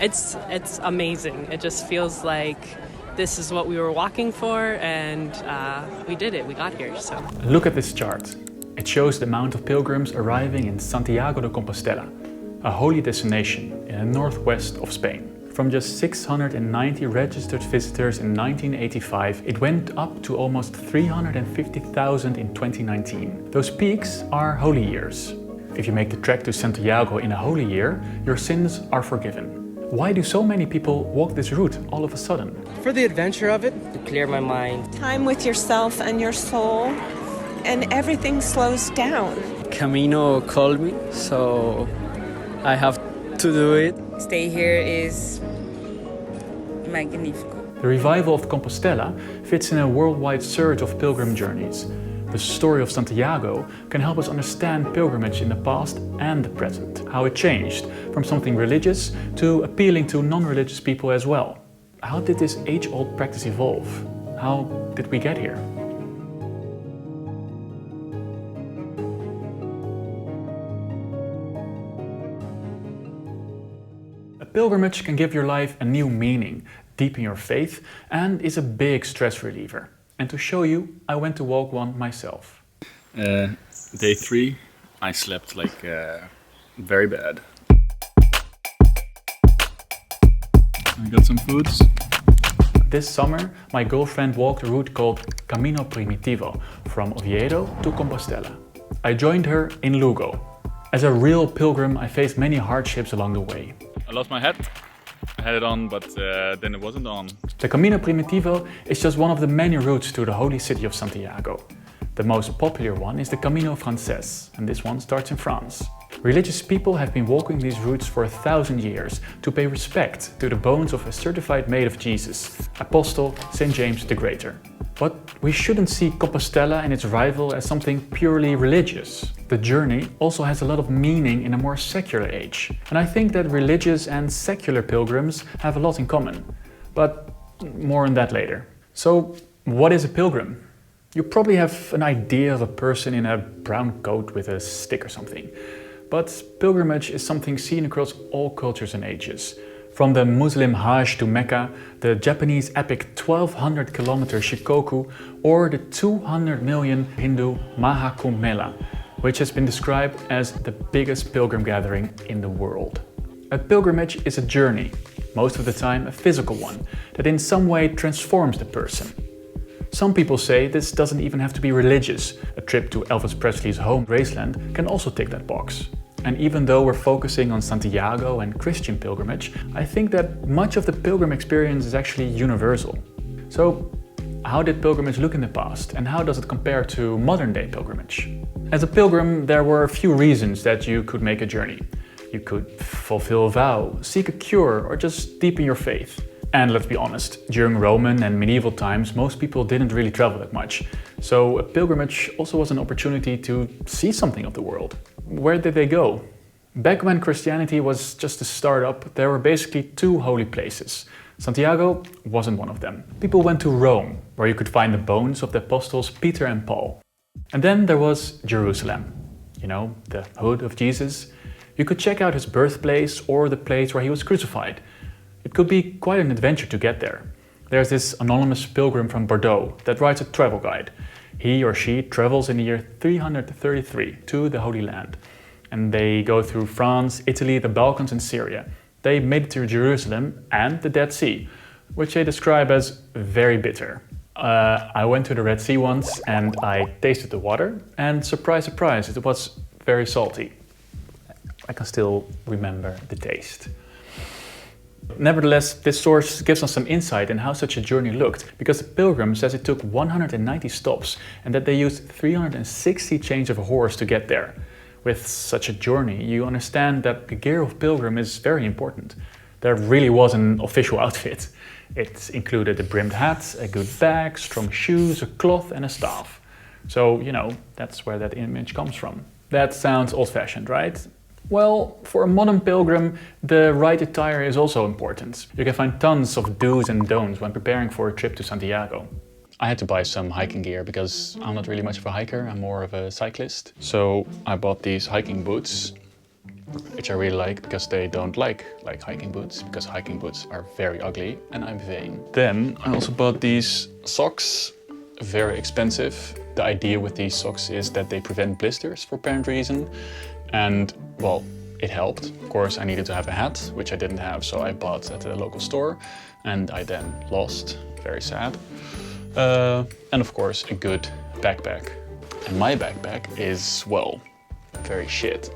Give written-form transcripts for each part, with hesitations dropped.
It's amazing. It just feels like this is what we were walking for, and we did it. We got here. So look at this chart. It shows the amount of pilgrims arriving in Santiago de Compostela, a holy destination in the northwest of Spain. From just 690 registered visitors in 1985, it went up to almost 350,000 in 2019. Those peaks are holy years. If you make the trek to Santiago in a holy year, your sins are forgiven. Why do so many people walk this route all of a sudden? For the adventure of it. To clear my mind. Time with yourself and your soul, and everything slows down. Camino called me, so I have to do it. Stay here is magnifico. The revival of Compostela fits in a worldwide surge of pilgrim journeys. The story of Santiago can help us understand pilgrimage in the past and the present, how it changed from something religious to appealing to non-religious people as well. How did this age-old practice evolve? How did we get here? A pilgrimage can give your life a new meaning, deepen your faith, and is a big stress reliever. And to show you, I went to walk one myself. Day 3, I slept like very bad. I got some foods. This summer, my girlfriend walked a route called Camino Primitivo from Oviedo to Compostela. I joined her in Lugo. As a real pilgrim, I faced many hardships along the way. I lost my hat. I had it on, but then it wasn't on. The Camino Primitivo is just one of the many routes to the holy city of Santiago. The most popular one is the Camino Frances, and this one starts in France. Religious people have been walking these routes for 1,000 years to pay respect to the bones of a certified mate of Jesus, Apostle St. James the Greater. But we shouldn't see Compostela and its rival as something purely religious. The journey also has a lot of meaning in a more secular age. And I think that religious and secular pilgrims have a lot in common. But more on that later. So, what is a pilgrim? You probably have an idea of a person in a brown coat with a stick or something. But pilgrimage is something seen across all cultures and ages. From the Muslim Hajj to Mecca, the Japanese epic 1,200-kilometer Shikoku, or the 200 million Hindu Mahakumbh Mela, which has been described as the biggest pilgrim gathering in the world. A pilgrimage is a journey, most of the time a physical one, that in some way transforms the person. Some people say this doesn't even have to be religious. A trip to Elvis Presley's home Graceland can also tick that box. And even though we're focusing on Santiago and Christian pilgrimage, I think that much of the pilgrim experience is actually universal. So, how did pilgrimage look in the past, and how does it compare to modern-day pilgrimage? As a pilgrim, there were a few reasons that you could make a journey. You could fulfill a vow, seek a cure, or just deepen your faith. And let's be honest, during Roman and medieval times, most people didn't really travel that much. So a pilgrimage also was an opportunity to see something of the world. Where did they go? Back when Christianity was just a start-up, there were basically two holy places. Santiago wasn't one of them. People went to Rome, where you could find the bones of the apostles Peter and Paul. And then there was Jerusalem. You know, the hood of Jesus. You could check out his birthplace or the place where he was crucified. It could be quite an adventure to get there. There's this anonymous pilgrim from Bordeaux that writes a travel guide. He or she travels in the year 333 to the Holy Land. And they go through France, Italy, the Balkans and Syria. They made it to Jerusalem and the Dead Sea, which they describe as very bitter. I went to the Red Sea once and I tasted the water, and surprise, surprise, it was very salty. I can still remember the taste. Nevertheless, this source gives us some insight in how such a journey looked, because the pilgrim says it took 190 stops and that they used 360 change of a horse to get there. With such a journey, you understand that the gear of pilgrim is very important. There really was an official outfit. It included a brimmed hat, a good bag, strong shoes, a cloth and a staff. So, you know, that's where that image comes from. That sounds old-fashioned, right? Well, for a modern pilgrim, the right attire is also important. You can find tons of do's and don'ts when preparing for a trip to Santiago. I had to buy some hiking gear because I'm not really much of a hiker, I'm more of a cyclist. So I bought these hiking boots. which I really like because they don't like hiking boots, because hiking boots are very ugly and I'm vain. Then I also bought these socks, very expensive. The idea with these socks is that they prevent blisters for apparent reason, and well, it helped. Of course, I needed to have a hat, which I didn't have, so I bought at the local store, and I then lost. Very sad. And of course, a good backpack. And my backpack is, well, very shit.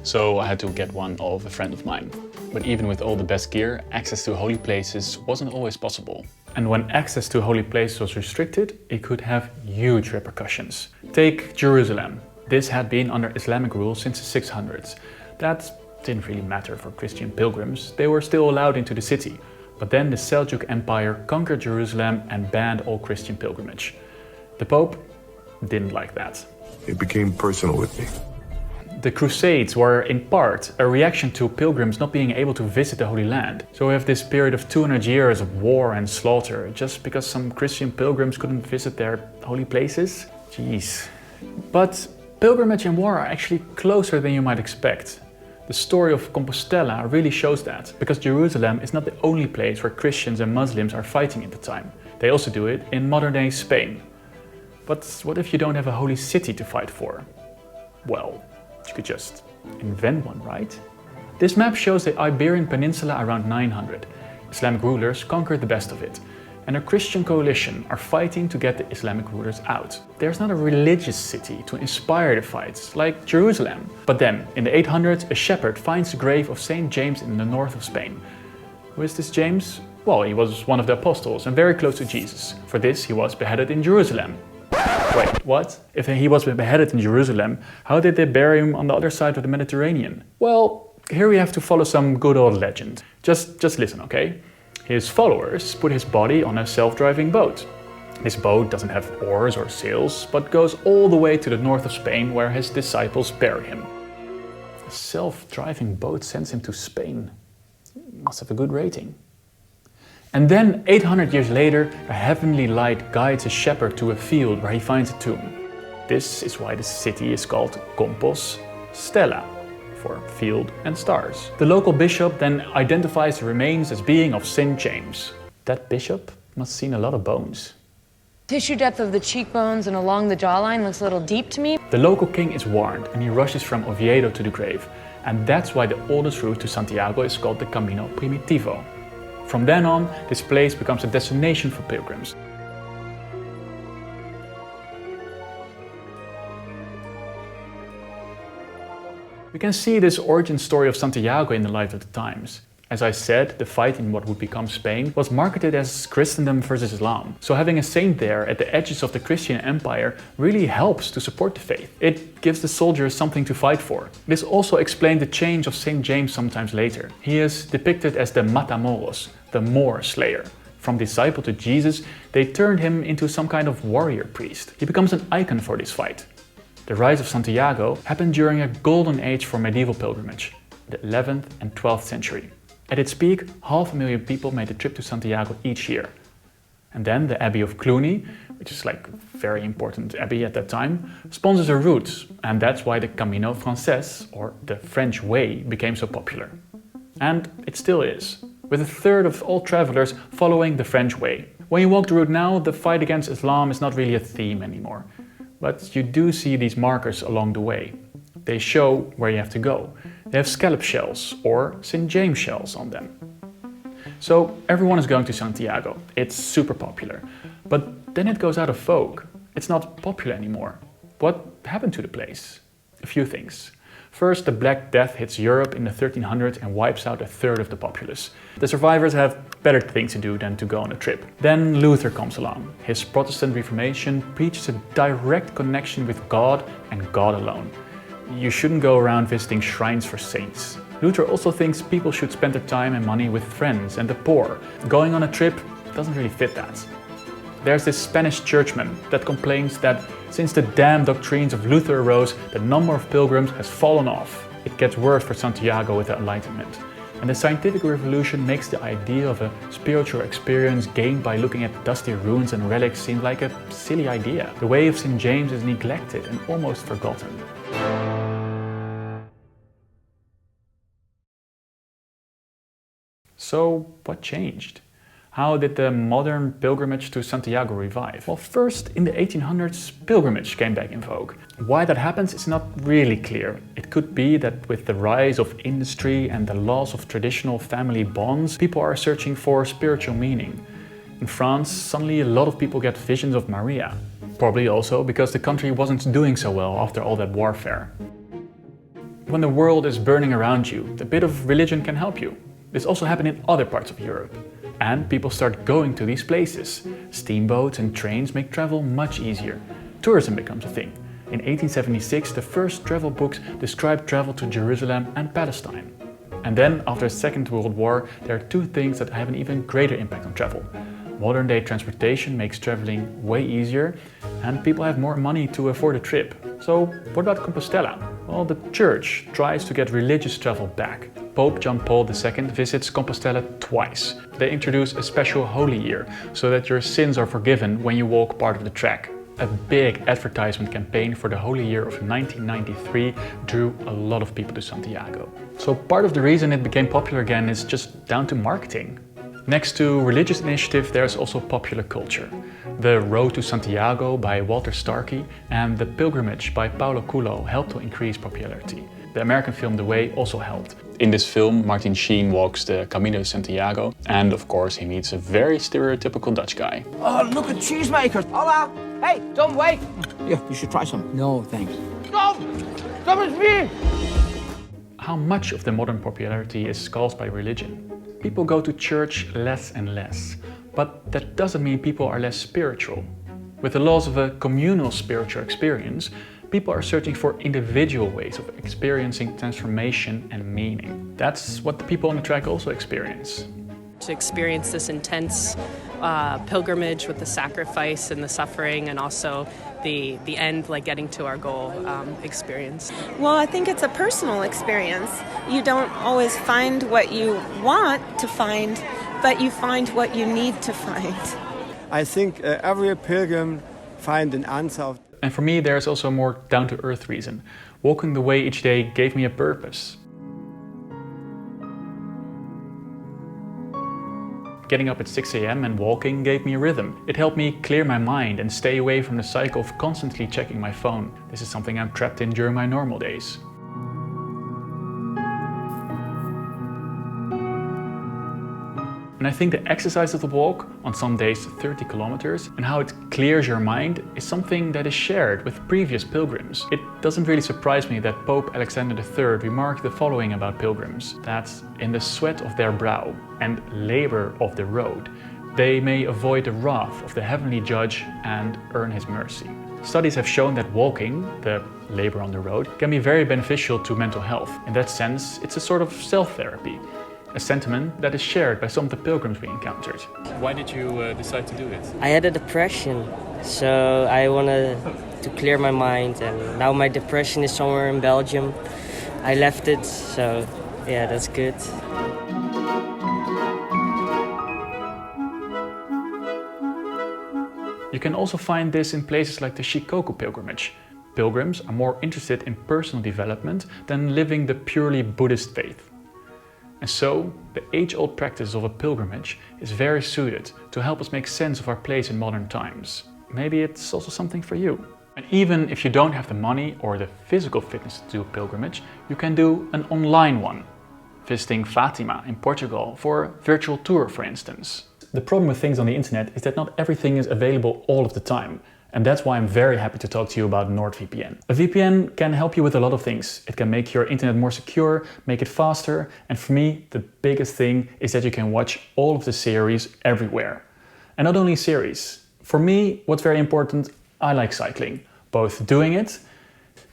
So I had to get one of a friend of mine. But even with all the best gear, access to holy places wasn't always possible. And when access to holy places was restricted, it could have huge repercussions. Take Jerusalem. This had been under Islamic rule since the 600s. That didn't really matter for Christian pilgrims. They were still allowed into the city. But then the Seljuk Empire conquered Jerusalem and banned all Christian pilgrimage. The Pope didn't like that. It became personal with me. The Crusades were in part a reaction to pilgrims not being able to visit the Holy Land. So we have this period of 200 years of war and slaughter just because some Christian pilgrims couldn't visit their holy places. Jeez. But pilgrimage and war are actually closer than you might expect. The story of Compostela really shows that, because Jerusalem is not the only place where Christians and Muslims are fighting at the time. They also do it in modern-day Spain. But what if you don't have a holy city to fight for? Well, you could just invent one, right? This map shows the Iberian Peninsula around 900. Islamic rulers conquered the best of it, and a Christian coalition are fighting to get the Islamic rulers out. There's not a religious city to inspire the fights, like Jerusalem. But then, in the 800s, a shepherd finds the grave of Saint James in the north of Spain. Who is this James? Well, he was one of the apostles and very close to Jesus. For this, he was beheaded in Jerusalem. Wait, what? If he was beheaded in Jerusalem, how did they bury him on the other side of the Mediterranean? Well, here we have to follow some good old legend. Just listen, okay? His followers put his body on a self-driving boat. This boat doesn't have oars or sails, but goes all the way to the north of Spain where his disciples bury him. A self-driving boat sends him to Spain. Must have a good rating. And then 800 years later, a heavenly light guides a shepherd to a field where he finds a tomb. This is why the city is called Compostela, for field and stars. The local bishop then identifies the remains as being of St. James. That bishop must have seen a lot of bones. Tissue depth of the cheekbones and along the jawline looks a little deep to me. The local king is warned and he rushes from Oviedo to the grave. And that's why the oldest route to Santiago is called the Camino Primitivo. From then on, this place becomes a destination for pilgrims. We can see this origin story of Santiago in the light of the times. As I said, the fight in what would become Spain was marketed as Christendom versus Islam. So having a saint there at the edges of the Christian empire really helps to support the faith. It gives the soldiers something to fight for. This also explained the change of St. James sometimes later. He is depicted as the Matamoros, the Moor slayer. From disciple to Jesus, they turned him into some kind of warrior priest. He becomes an icon for this fight. The rise of Santiago happened during a golden age for medieval pilgrimage, the 11th and 12th century. At its peak, 500,000 people made the trip to Santiago each year. And then the Abbey of Cluny, which is like a very important abbey at that time, sponsors a route, and that's why the Camino Frances, or the French Way, became so popular. And it still is, with a third of all travelers following the French Way. When you walk the route now, the fight against Islam is not really a theme anymore. But you do see these markers along the way. They show where you have to go. They have scallop shells or St. James shells on them. So everyone is going to Santiago. It's super popular. But then it goes out of vogue. It's not popular anymore. What happened to the place? A few things. First, the Black Death hits Europe in the 1300s and wipes out a third of the populace. The survivors have better things to do than to go on a trip. Then Luther comes along. His Protestant Reformation preaches a direct connection with God and God alone. You shouldn't go around visiting shrines for saints. Luther also thinks people should spend their time and money with friends and the poor. Going on a trip doesn't really fit that. There's this Spanish churchman that complains that since the damn doctrines of Luther arose, the number of pilgrims has fallen off. It gets worse for Santiago with the Enlightenment. And the scientific revolution makes the idea of a spiritual experience gained by looking at dusty ruins and relics seem like a silly idea. The way of St. James is neglected and almost forgotten. So what changed? How did the modern pilgrimage to Santiago revive? Well, first, in the 1800s, pilgrimage came back in vogue. Why that happens is not really clear. It could be that with the rise of industry and the loss of traditional family bonds, people are searching for spiritual meaning. In France, suddenly a lot of people get visions of Maria. Probably also because the country wasn't doing so well after all that warfare. When the world is burning around you, a bit of religion can help you. This also happened in other parts of Europe. And people start going to these places. Steamboats and trains make travel much easier. Tourism becomes a thing. In 1876, the first travel books described travel to Jerusalem and Palestine. And then, after the Second World War, there are two things that have an even greater impact on travel. Modern day transportation makes traveling way easier, and people have more money to afford a trip. So, what about Compostela? Well, the church tries to get religious travel back. Pope John Paul II visits Compostela twice. They introduce a special holy year, so that your sins are forgiven when you walk part of the track. A big advertisement campaign for the Holy Year of 1993 drew a lot of people to Santiago. So part of the reason it became popular again is just down to marketing. Next to religious initiative, there's also popular culture. The Road to Santiago by Walter Starkey and The Pilgrimage by Paulo Coelho helped to increase popularity. The American film The Way also helped. In this film, Martin Sheen walks the Camino de Santiago, and of course he meets a very stereotypical Dutch guy. Oh, look at cheesemakers! Olav! Hey, don't wait! Yeah, you should try some. No, thanks. Stop! Stop with me! How much of the modern popularity is caused by religion? People go to church less and less, but that doesn't mean people are less spiritual. With the loss of a communal spiritual experience, people are searching for individual ways of experiencing transformation and meaning. That's what the people on the track also experience. To experience this intense pilgrimage with the sacrifice and the suffering, and also the end, like getting to our goal experience. Well, I think it's a personal experience. You don't always find what you want to find, but you find what you need to find. I think every pilgrim finds an answer. And for me, there's also a more down-to-earth reason. Walking the way each day gave me a purpose. Getting up at 6 a.m. and walking gave me a rhythm. It helped me clear my mind and stay away from the cycle of constantly checking my phone. This is something I'm trapped in during my normal days. And I think the exercise of the walk, on some days 30 kilometers, and how it clears your mind is something that is shared with previous pilgrims. It doesn't really surprise me that Pope Alexander III remarked the following about pilgrims, that in the sweat of their brow and labor of the road, they may avoid the wrath of the heavenly judge and earn his mercy. Studies have shown that walking, the labor on the road, can be very beneficial to mental health. In that sense, it's a sort of self-therapy. A sentiment that is shared by some of the pilgrims we encountered. Why did you decide to do it? I had a depression, so I wanted to clear my mind, and now my depression is somewhere in Belgium. I left it, so yeah, that's good. You can also find this in places like the Shikoku pilgrimage. Pilgrims are more interested in personal development than living the purely Buddhist faith. And so, the age-old practice of a pilgrimage is very suited to help us make sense of our place in modern times. Maybe it's also something for you. And even if you don't have the money or the physical fitness to do a pilgrimage, you can do an online one. Visiting Fatima in Portugal for a virtual tour, for instance. The problem with things on the internet is that not everything is available all of the time. And that's why I'm very happy to talk to you about NordVPN. A VPN can help you with a lot of things. It can make your internet more secure, make it faster, and for me, the biggest thing is that you can watch all of the series everywhere. And not only series. For me, what's very important, I like cycling. Both doing it,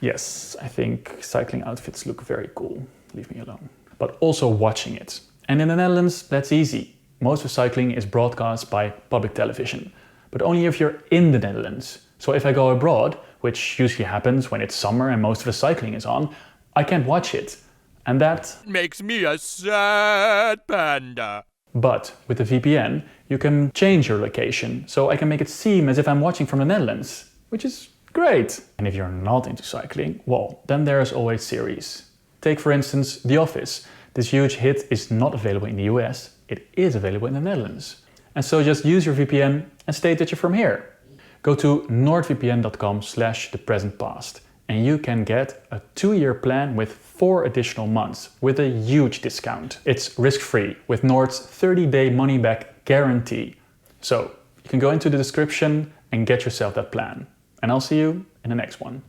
yes, I think cycling outfits look very cool, leave me alone. But also watching it. And in the Netherlands, that's easy. Most of cycling is broadcast by public television. But only if you're in the Netherlands. So if I go abroad, which usually happens when it's summer and most of the cycling is on, I can't watch it. And that makes me a sad panda. But with the VPN, you can change your location, so I can make it seem as if I'm watching from the Netherlands, which is great. And if you're not into cycling, well, then there's always series. Take for instance The Office. This huge hit is not available in the US, it is available in the Netherlands. And so just use your VPN and state that you're from here. Go to nordvpn.com/thepresentpast and you can get a 2-year plan with 4 additional months with a huge discount. It's risk-free with Nord's 30-day money-back guarantee. So you can go into the description and get yourself that plan. And I'll see you in the next one.